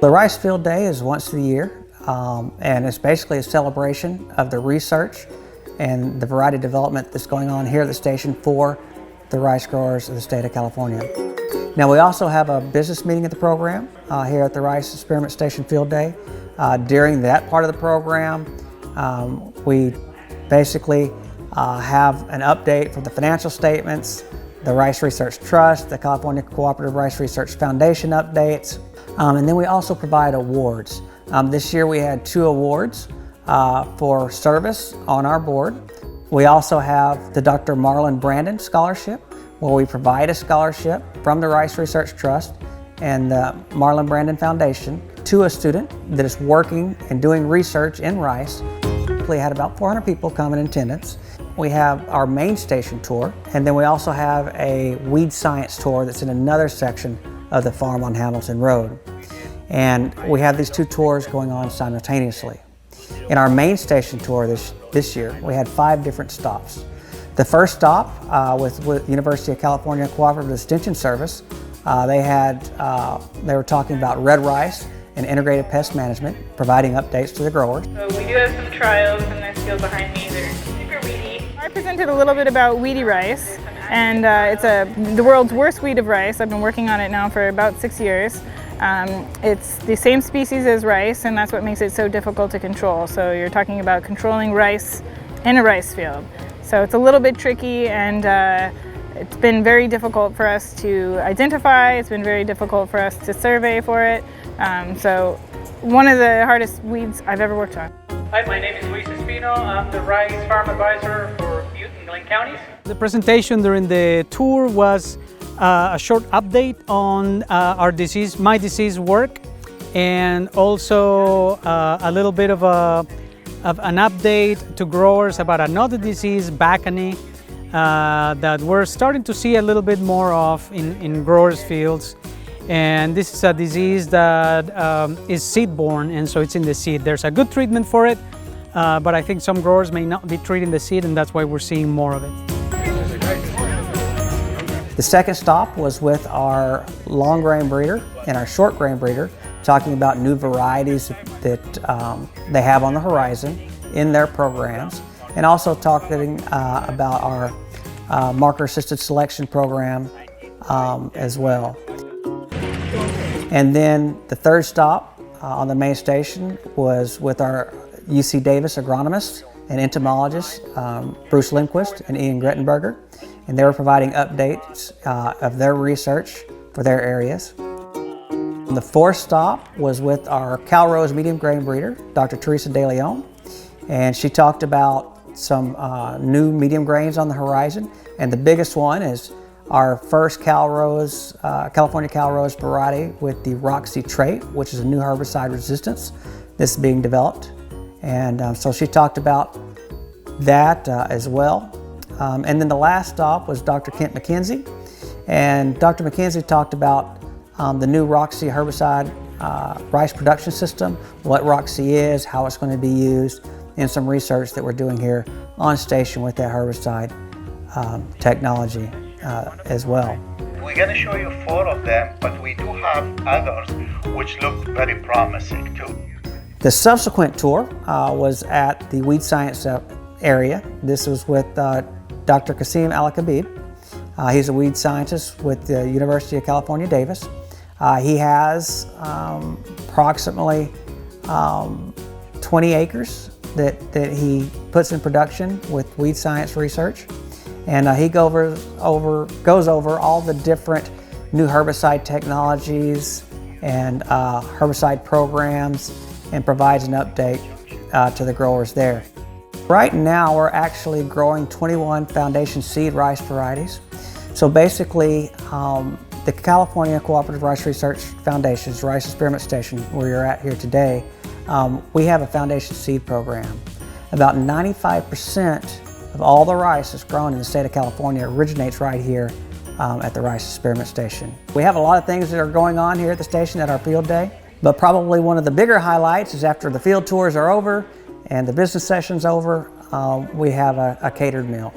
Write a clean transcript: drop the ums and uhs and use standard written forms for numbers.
The Rice Field Day is once a year, and it's basically a celebration of the research and the variety development that's going on here at the station for the rice growers of the state of California. Now, we also have a business meeting at the program here at the Rice Experiment Station Field Day. During that part of the program, we basically have an update from the financial statements, the Rice Research Trust, the California Cooperative Rice Research Foundation updates, and then we also provide awards. This year we had 2 awards for service on our board. We also have the Dr. Marlon Brandon Scholarship, where we provide a scholarship from the Rice Research Trust and the Marlon Brandon Foundation to a student that is working and doing research in rice. We had about 400 people come in attendance. We have our main station tour, and then we also have a weed science tour that's in another section of the farm on Hamilton Road. And we have these 2 tours going on simultaneously. In our main station tour this year, we had 5 different stops. The first stop with University of California Cooperative Extension Service, they were talking about red rice and integrated pest management, providing updates to the growers. So we do have some trials in this field behind me. They're super weedy. I presented a little bit about weedy rice, and it's the world's worst weed of rice. I've been working on it now for about 6 years. It's the same species as rice, and that's what makes it so difficult to control. So you're talking about controlling rice in a rice field. So it's a little bit tricky, and it's been very difficult for us to identify. It's been very difficult for us to survey for it. So one of the hardest weeds I've ever worked on. Hi, my name is Espino. I'm the rice farm advisor for Butte and Glenn counties. The presentation during the tour was a short update on our disease, my disease work, and also a little bit of an update to growers about another disease, Bacony, that we're starting to see a little bit more of in growers' fields. And this is a disease that is seed-borne, and so it's in the seed. There's a good treatment for it, but I think some growers may not be treating the seed, and that's why we're seeing more of it. The second stop was with our long grain breeder and our short grain breeder, talking about new varieties that they have on the horizon in their programs, and also talking about our marker-assisted selection program as well. And then the third stop on the main station was with our UC Davis agronomists and entomologists, Bruce Lindquist and Ian Grettenberger, and they were providing updates of their research for their areas. The fourth stop was with our Calrose medium grain breeder, Dr. Teresa De Leon, and she talked about some new medium grains on the horizon, and the biggest one is our first Calrose, California Calrose variety with the Roxy trait, which is a new herbicide resistance that's being developed. And so she talked about that as well. And then the last stop was Dr. Kent McKenzie. And Dr. McKenzie talked about the new Roxy herbicide rice production system, what Roxy is, how it's going to be used, and some research that we're doing here on station with that herbicide technology as well. We're going to show you 4 of them, but we do have others which look very promising too. The subsequent tour was at the weed science area. This was with Dr. Qasim Al-Khabib. He's a weed scientist with the University of California, Davis. He has approximately 20 acres that he puts in production with weed science research. And he goes over all the different new herbicide technologies and herbicide programs and provides an update to the growers there. Right now we're actually growing 21 foundation seed rice varieties. So basically the California Cooperative Rice Research Foundation's Rice Experiment Station, where you're at here today, we have a foundation seed program. About 95% of all the rice that's grown in the state of California originates right here at the Rice Experiment Station. We have a lot of things that are going on here at the station at our field day, but probably one of the bigger highlights is after the field tours are over and the business session's over, we have a catered meal.